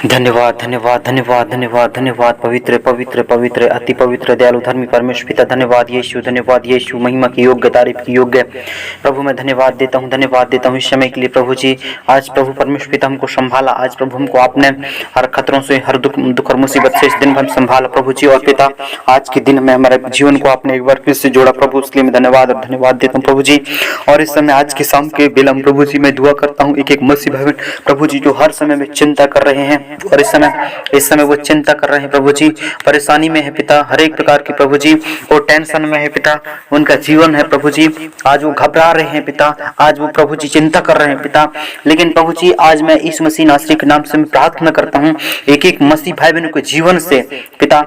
धन्यवाद धन्यवाद धन्यवाद धन्यवाद धन्यवाद पवित्र पवित्र पवित्र अति पवित्र दयालु धर्मी परमेश्वर पिता। धन्यवाद यीशु, महिमा की योग्य, तारीफ की योग्य प्रभु। मैं धन्यवाद देता हूँ इस समय के लिए प्रभु जी। आज प्रभु परमेश्वर पिता हमको संभाला, आज प्रभु हमको आपने हर खतरों से, हर दुख और मुसीबत से इस दिन भर संभाला प्रभु जी। और पिता आज के दिन में हमारे जीवन को आपने एक बार फिर से जोड़ा प्रभु, उसके लिए मैं धन्यवाद देता हूँ प्रभु जी। और इस समय आज के शाम के विलम्ब प्रभु जी मैं दुआ करता हूँ एक मसीह भाई प्रभु जी जो हर समय में चिंता कर रहे हैं, और इस समय वो चिंता कर रहे हैं प्रभु जी, परेशानी में है पिता, हर एक प्रकार की प्रभु जी, वो टेंशन में है पिता, उनका जीवन है प्रभु जी। आज वो घबरा रहे हैं पिता, आज वो प्रभु जी चिंता कर रहे हैं पिता। लेकिन प्रभु जी आज मैं इस मसीह नासरी के नाम से मैं प्रार्थना करता हूँ एक मसीह भाई बहनों के जीवन से पिता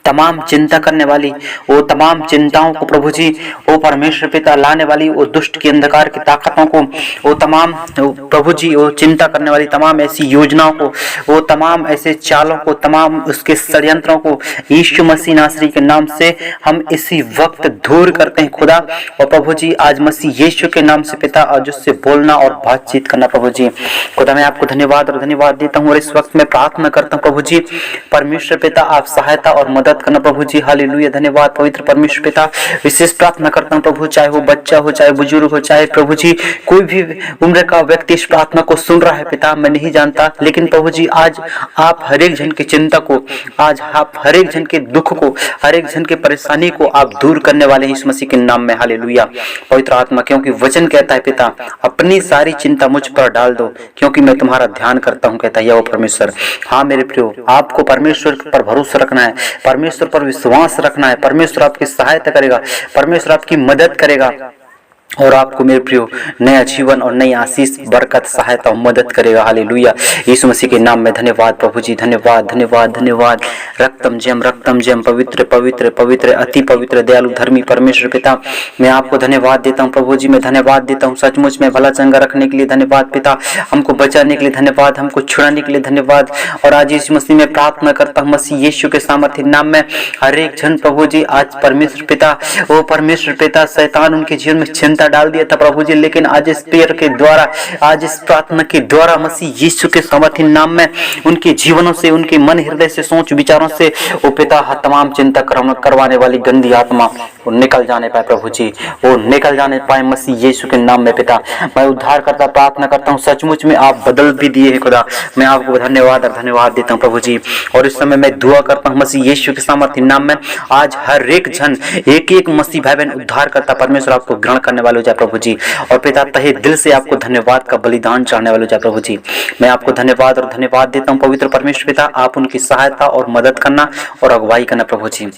तमाम चिंता करने वाली वो तमाम चिंताओं को प्रभु जी, वो परमेश्वर पिता लाने वाली वो दुष्ट की अंधकार की ताकतों को, वो तमाम प्रभु जी वो चिंता करने वाली तमाम ऐसी योजनाओं को, वो तमाम ऐसे चालों को, तमाम उसके षड्यंत्रों को यीशु मसीह नासरी के नाम से हम इसी वक्त दूर करते हैं खुदा। और प्रभु जी आज मसीह यीशु के नाम से पिता आज उससे बोलना और बातचीत करना प्रभु जी। खुदा मैं आपको धन्यवाद देता हूँ। और इस वक्त मैं प्रार्थना करता हूँ प्रभु जी, परमेश्वर पिता आप सहायता और मदद करना प्रभु जी। हालेलुया, धन्यवाद पवित्र परमेश्वर पिता। विशेष प्रार्थना करता हूँ प्रभु, चाहे वो बच्चा हो, चाहे बुजुर्ग हो, चाहे प्रभु जी कोई भी उम्र का व्यक्ति इस प्रार्थना को सुन रहा है पिता, मैं नहीं जानता, लेकिन प्रभु जी आज आप हर एक जन की चिंता को, आज आप हर एक जन के दुख को, हर एक जन के परेशानी को आप दूर करने वाले हैं इस मसीह के नाम में। हालेलुया पवित्र आत्मा, क्योंकि वचन कहता है पिता अपनी सारी चिंता मुझ पर डाल दो क्योंकि मैं तुम्हारा ध्यान करता हूँ, कहता है वो परमेश्वर। हाँ मेरे प्रियो, आपको परमेश्वर पर भरोसा रखना है, परमेश्वर पर विश्वास रखना है। परमेश्वर आपकी सहायता करेगा, परमेश्वर आपकी मदद करेगा और आपको मेरे प्रियो नया जीवन और नई आशीष, बरकत, सहायता और मदद करेगा। हालेलुया यीशु मसीह के नाम में धन्यवाद प्रभु जी, धन्यवाद धन्यवाद धन्यवाद। रक्तम जयम पवित्र पवित्र पवित्र अति पवित्र दयालु धर्मी परमेश्वर पिता, मैं आपको धन्यवाद देता हूँ प्रभु जी। मैं धन्यवाद देता हूँ सचमुच में भला चंगा रखने के लिए धन्यवाद पिता, हमको बचाने के लिए धन्यवाद, हमको छुड़ाने के लिए धन्यवाद। और आज यीशु मसीह में प्रार्थना करता हूँ मसीह यीशु के सामर्थ्य नाम में हर एक जन प्रभु जी, आज परमेश्वर पिता, वो परमेश्वर पिता शैतान उनके जीवन में चिंता डाल दिया था प्रभु जी, लेकिन आज इस प्रेयर के द्वारा, आज इस प्रार्थना के द्वारा मसीह यीशु के सामर्थ्य नाम में उनके जीवनों से, उनके मन हृदय से, सोच विचारों से वो पिता तमाम चिंता करवाने वाली गंदी आत्मा वो निकल जाने पाए प्रभु जी, वो निकल जाने पाए मसीह यीशु के नाम में पिता। मैं उद्धार करता प्रार्थना करता हूँ, सचमुच में आप बदल भी दिए हैं खुदा, मैं आपको धन्यवाद देता हूँ प्रभु जी। और इस समय मैं दुआ करता हूँ मसीह यीशु के सामर्थ्य नाम में, आज हर एक जन, एक मसीह भाई बहन उद्धार करता परमेश्वर आपको ग्रहण करने वाले हो जाए प्रभु जी। और पिता तहे दिल से आपको धन्यवाद का बलिदान चढ़ाने वाले हो जाए प्रभु जी। मैं आपको धन्यवाद देता हूँ पवित्र परमेश्वर पिता, आप उनकी सहायता और मदद करना और अगुवाई करना प्रभु जी।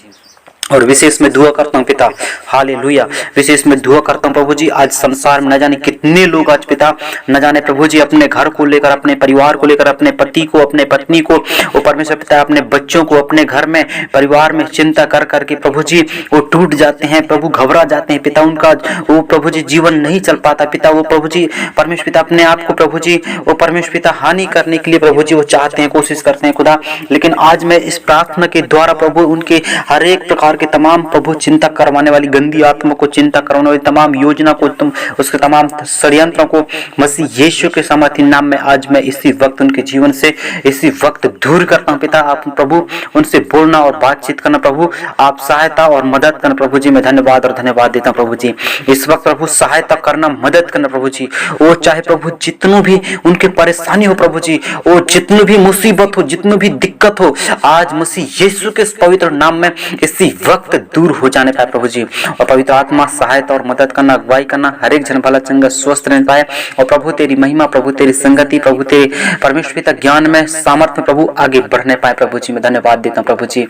और विशेष में दुआ करता हूँ पिता, हालेलुया, विशेष में दुआ करता हूँ प्रभु जी, आज संसार में न जाने कितने लोग आज पिता, न जाने प्रभु जी अपने घर को लेकर, अपने परिवार को लेकर, अपने पति को, अपने पत्नी को, वो परमेश्वर पिता अपने बच्चों को, अपने घर में परिवार में चिंता कर करके प्रभु जी वो टूट जाते हैं प्रभु, घबरा जाते हैं पिता, उनका वो प्रभु जी जीवन नहीं चल पाता पिता। वो प्रभु जी परमेश्वर पिता अपने आप को प्रभु जी वो परमेश्वर पिता हानि करने के लिए प्रभु जी वो चाहते हैं, कोशिश करते हैं खुदा। लेकिन आज मैं इस प्रार्थना के द्वारा प्रभु उनके हर एक प्रकार के तमाम प्रभु चिंता करवाने वाली गंदी आत्मा को, चिंता करवाने वाली तमाम योजना को, तुम उसके तमाम षड्यंत्रों को मसीह यीशु के सामर्थ्य नाम में आज मैं इसी वक्त उनके जीवन से इसी वक्त दूर करता हूँ पिता। आप प्रभु उनसे बोलना और बातचीत करना प्रभु, आप सहायता और मदद करना प्रभु जी। मैं धन्यवाद देता हूँ प्रभु जी। इस वक्त प्रभु सहायता करना, मदद करना प्रभु जी। वो चाहे प्रभु जितनों भी उनके परेशानी हो प्रभु जी, वो जितनी भी मुसीबत हो, जितनी भी दिक्कत हो, आज मसीह यीशु के पवित्र नाम में इसी वक्त दूर हो जाने पाए प्रभु जी। और पवित्र आत्मा सहायता और मदद करना, अगुवाई करना, हर एक जन भला चंगा स्वस्थ रह पाए। और प्रभु तेरी महिमा, प्रभु तेरी संगति, प्रभु तेरे परमेश्वर पिता ज्ञान में, सामर्थ्य प्रभु आगे बढ़ने पाए प्रभु जी। मैं धन्यवाद देता हूँ प्रभु जी।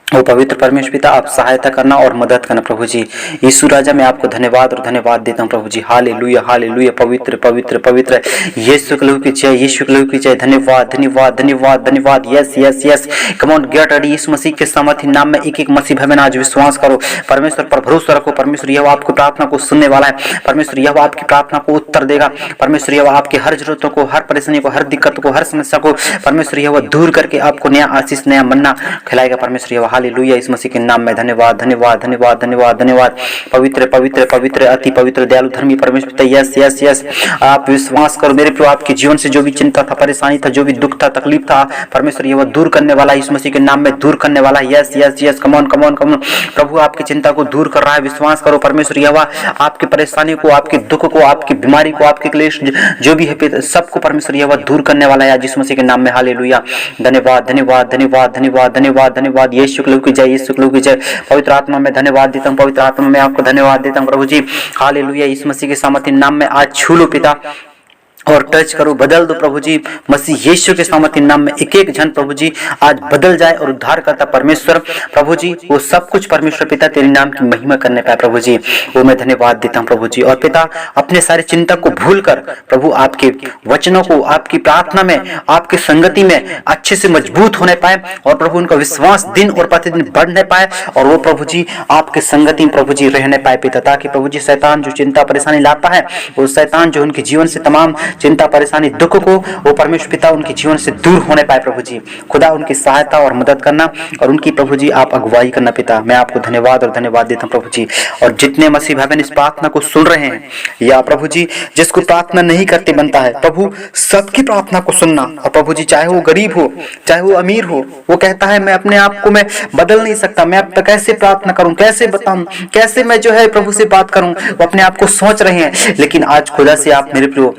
ओ पवित्र परमेश्वर पिता आप सहायता करना और मदद करना प्रभु जी। यीशु राजा मैं आपको धन्यवाद देता हूँ प्रभु जी। हालेलुया हालेलुया, पवित्र पवित्र पवित्र यीशु के लहू की जय, यीशु के लहू की जय। धन्यवाद। Yes come on get ready. Yeshu Masih के सामर्थ्य नाम में एक मसीह भाई आज विश्वास करो, परमेश्वर पर भरोसा रखो। परमेश्वर यह आपकी प्रार्थना को सुनने वाला है, परमेश्वर यह आपकी प्रार्थना को उत्तर देगा। परमेश्वर यह आपकी हर जरूरतों को, हर परेशानी को, हर दिक्कत को, हर समस्या को परमेश्वर यह दूर करके आपको नया आशीष, नया मन्ना खिलाएगा। परमेश्वर यह हालेलुया। इस मसीह के नाम में धन्यवाद धन्यवाद धन्यवाद धन्यवाद धन्यवाद। पवित्र पवित्र पवित्र अति पवित्र दयालु धर्मी परमेश्वर पिता, यस यस यस, आप विश्वास करो मेरे प्रभु, आपके जीवन से जो भी चिंता था, परेशानी था, जो भी दुख था, तकलीफ था, परमेश्वर ये वो दूर करने वाला है, इस मसीह के नाम में दूर करने वाला है। Yes yes yes, come on come on come on. प्रभु आपकी चिंता को दूर कर रहा है, विश्वास करो। परमेश्वर यह आपकी परेशानी को, आपके दुख को, आपकी बीमारी को, आपके क्लेश जो भी है सबको परमेश्वर यह दूर करने वाला है जिस मसीह के नाम में। हालेलुया। धन्यवाद धन्यवाद धन्यवाद धन्यवाद धन्यवाद धन्यवाद। यीशु प्रभु की जय, यीशु प्रभु की जय। पवित्र आत्मा में धन्यवाद देता हूँ, पवित्र आत्मा में आपको धन्यवाद देता हूँ प्रभु जी। हालेलुया। इस मसीह के सामर्थ्य नाम में आज छू लो पिता और टच करो, बदल दो प्रभु जी। मसीह यीशु के सामर्थ्य नाम में एक एक जन प्रभु जी आज बदल जाए और उद्धार करता परमेश्वर प्रभु जी वो सब कुछ परमेश्वर पिता तेरे नाम की महिमा करने पाए प्रभु जी, वो मैं धन्यवाद देता हूँ प्रभु जी। और पिता अपने सारे चिंता को भूल कर प्रभु आपके वचनों को, आपकी प्रार्थना में, आपकी संगति में अच्छे से मजबूत होने पाए और प्रभु उनका विश्वास दिन और प्रतिदिन बढ़ने पाए और वो प्रभु जी आपके संगति में प्रभु जी रहने पाए पिता, ताकि प्रभु जी शैतान जो चिंता परेशानी लाता है, वो शैतान जो उनके जीवन से तमाम चिंता परेशानी दुख को वो परमेश्वर पिता उनके जीवन से दूर होने पाए प्रभु जी। खुदा उनकी सहायता और मदद करना और उनकी प्रभु जी आप अगुवाई करना पिता, मैं आपको धन्यवाद और धन्यवाद देता हूँ प्रभु जी। और जितने मसीह भाई बहन इस प्रार्थना को सुन रहे हैं या प्रभु जी जिसको प्रार्थना नहीं करते बनता है, प्रभु सबकी प्रार्थना को सुनना। और प्रभु जी चाहे वो गरीब हो चाहे वो अमीर हो, वो कहता है मैं अपने आप को मैं बदल नहीं सकता, मैं अब तक कैसे प्रार्थना करूं, कैसे बताऊं, कैसे मैं जो है प्रभु से बात करूं, वो अपने आप को सोच रहे हैं। लेकिन आज खुदा से आप मेरे प्रभु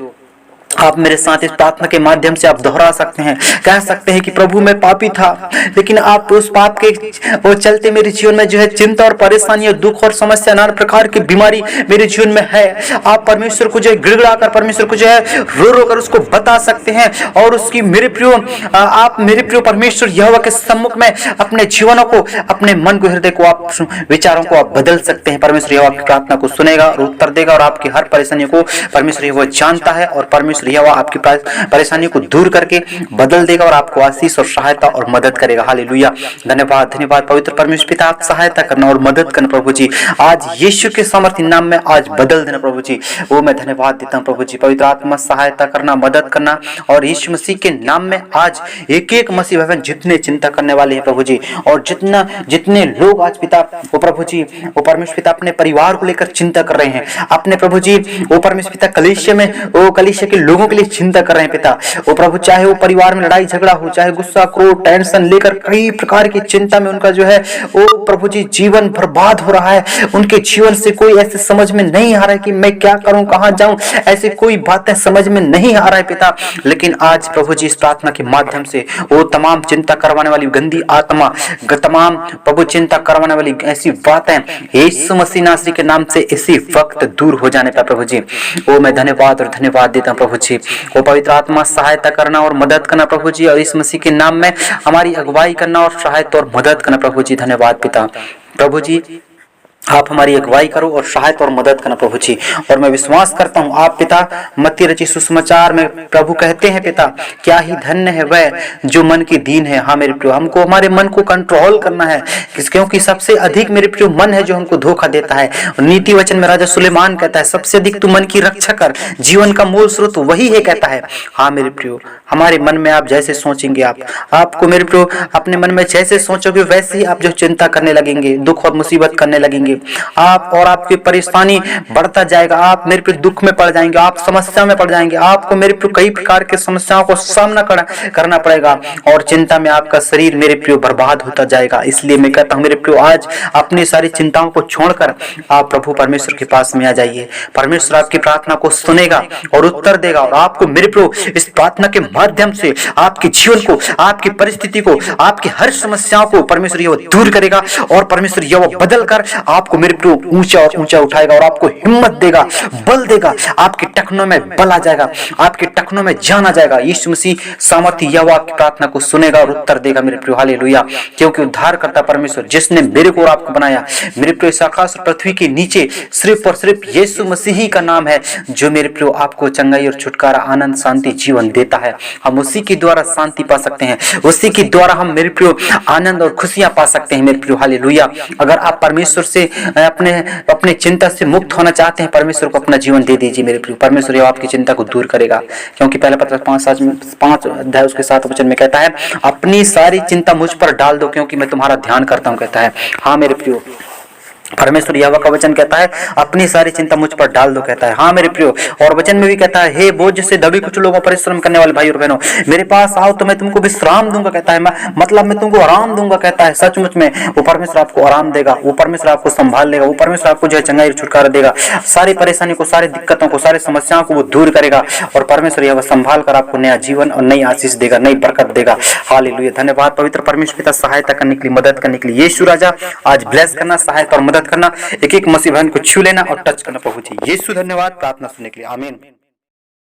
आप मेरे साथ इस प्रार्थना के माध्यम से आप दोहरा सकते हैं, कह सकते हैं कि प्रभु मैं पापी था, लेकिन आप उस पाप के वो चलते मेरे जीवन में जो है चिंता और परेशानी और दुख और समस्या नाना प्रकार की बीमारी मेरे जीवन में है। आप परमेश्वर को जो है गिड़गिड़ा कर परमेश्वर को जो है रो रो कर उसको बता सकते हैं और उसकी मेरे प्रिय आप मेरे प्रिय परमेश्वर यहोवा के सम्मुख में अपने जीवनों को, अपने मन को, हृदय को, आप विचारों को आप बदल सकते हैं। परमेश्वर यहोवा आपकी प्रार्थना को सुनेगा और उत्तर देगा और आपकी हर परेशानी को परमेश्वर यहोवा जानता है और परमेश्वर यहोवा आपकी परेशानी को दूर करके बदल देगा और आपको आशीष और सहायता और मदद करेगा। हालेलुया। धन्यवाद धन्यवाद पवित्र परमेश्वर पिता, आप सहायता करना और मदद करना प्रभु जी। आज यीशु के सामर्थ्य नाम में आज बदल देना प्रभु जी, वो मैं धन्यवाद देता हूँ प्रभु जी। पवित्र आत्मा सहायता करना, मदद करना और यीशु मसीह के नाम में आज एक एक मसीह भाई जितने चिंता करने वाले हैं प्रभु जी, और जितने लोग आज पिता वो प्रभु जी वो परमेश्वर पिता अपने परिवार को लेकर चिंता कर रहे हैं, अपने प्रभु जी वो परमेश्वर पिता कलीसिया में वो कलीसिया के लोगों के लिए चिंता कर रहे हैं पिता, वो प्रभु चाहे वो परिवार में लड़ाई झगड़ा हो, चाहे गुस्सा क्रोध टेंशन लेकर कई प्रकार की चिंता में उनका जो है वो प्रभु जी जीवन बर्बाद हो रहा है, उनके जीवन से कोई ऐसे समझ में नहीं आ रहा है कि मैं क्या करूं, कहां जाऊं, ऐसे कोई बातें समझ में नहीं आ रहा है पिता। लेकिन आज प्रभु जी इस प्रार्थना के माध्यम से वो तमाम चिंता करवाने वाली गंदी आत्मा, तमाम प्रभु चिंता करवाने वाली ऐसी बातें यीशु मसीह नासरी के नाम से इसी वक्त दूर हो जाने पर प्रभु जी वो मैं धन्यवाद और धन्यवाद देता हूं प्रभु जी। वो पवित्र आत्मा सहायता करना और मदद करना प्रभु जी, और इस मसीह के नाम में हमारी अगुवाई करना और सहायता और मदद करना प्रभु जी। धन्यवाद पिता। प्रभु जी आप हमारी अगुवाई करो और सहायता और मदद करना प्रभु जी। और मैं विश्वास करता हूँ आप पिता मत्ती रचित सुसमाचार में प्रभु कहते हैं पिता, क्या ही धन्य है वह जो मन की दीन है। हाँ मेरे प्रिय, हमको हमारे मन को कंट्रोल करना है, क्योंकि सबसे अधिक मेरे प्रिय मन है जो हमको धोखा देता है। नीति वचन में राजा सुलेमान कहता है सबसे अधिक तू मन की रक्षा कर, जीवन का मूल स्रोत वही है कहता है। हाँ मेरे प्रिय, हमारे मन में आप जैसे सोचेंगे, आपको मेरे प्रिय अपने मन में जैसे सोचोगे वैसे ही आप जो चिंता करने लगेंगे, दुख और मुसीबत करने लगेंगे आप, और आपकी परेशानी बढ़ता जाएगा, आप मेरे पे दुख में पड़ जाएंगे, आप समस्या में पड़ जाएंगे, आपको मेरे पे कई प्रकार के समस्याओं को सामना करना पड़ेगा और चिंता में आपका शरीर मेरे प्रिय बर्बाद होता जाएगा। इसलिए मैं कहता हूँ मेरे प्रिय आज अपनी सारी चिंताओं को छोड़कर आप प्रभु परमेश्वर के पास में आ जाइए। परमेश्वर आपकी प्रार्थना को सुनेगा और उत्तर देगा और आपको मेरे प्रिय इस प्रार्थना के माध्यम से आपके जीवन को, आपकी परिस्थिति को, आपकी हर समस्याओं को परमेश्वर यह दूर करेगा और परमेश्वर यह बदल कर आपको मेरे प्रभु ऊंचा और ऊंचा उठाएगा और आपको हिम्मत देगा, बल देगा, आपके टखनों में बल आ जाएगा, आपके टखनों में जान आ जाएगा। यीशु मसीह सामर्थ्य यहोवा की प्रार्थना को सुनेगा और उत्तर देगा मेरे प्रिय। हालेलुया। क्योंकि उद्धार करता परमेश्वर जिसने मेरे को और आपको बनाया, मेरे प्रिय इस आकाश और पृथ्वी के नीचे सिर्फ और सिर्फ यीशु मसीह ही का नाम है जो मेरे प्रिय आपको चंगाई और छुटकारा, आनंद, शांति, जीवन देता है। हम उसी के द्वारा शांति पा सकते हैं, उसी के द्वारा हम मेरे प्रिय आनंद और खुशियां पा सकते हैं मेरे प्रिय। हालेलुया। अगर आप परमेश्वर से अपने अपने चिंता से मुक्त होना चाहते हैं, परमेश्वर को अपना जीवन दे दीजिए मेरे प्रिय। परमेश्वर यह आपकी चिंता को दूर करेगा, क्योंकि पहले पत्र 5 अध्याय उसके 7 वचन में कहता है, अपनी सारी चिंता मुझ पर डाल दो क्योंकि मैं तुम्हारा ध्यान करता हूं, कहता है। हाँ मेरे प्रियो, परमेश्वर यहोवा का वचन कहता है अपनी सारी चिंता मुझ पर डाल दो, कहता है। हाँ मेरे प्रियो, और वचन में भी कहता है, हे बोझ से दबी कुछ लोगों, परिश्रम करने वाले भाई और बहनों, मेरे पास आओ तो मैं तुमको विश्राम दूंगा, कहता है। मतलब मैं तुमको आराम दूंगा, कहता है। सचमुच में वो परमेश्वर आपको आराम देगा, वो परमेश्वर आपको संभाल लेगा, वो परमेश्वर आपको जो है चंगाई छुटकारा देगा, सारी परेशानी को, सारी दिक्कतों को, सारी समस्याओं को वो दूर करेगा, और परमेश्वर यह संभाल कर आपको नया जीवन और नई आशीष देगा, नई बरकत देगा। हालेलुया, धन्यवाद पवित्र परमेश्वर पिता, सहायता करने के लिए, मदद करने के लिए। यीशु राजा आज ब्लेस करना, सहायता और मदद करना, एक एक मसीह बहन को छू लेना और टच करना प्रभु जी। यीशु धन्यवाद, प्रार्थना सुनने के लिए, आमीन।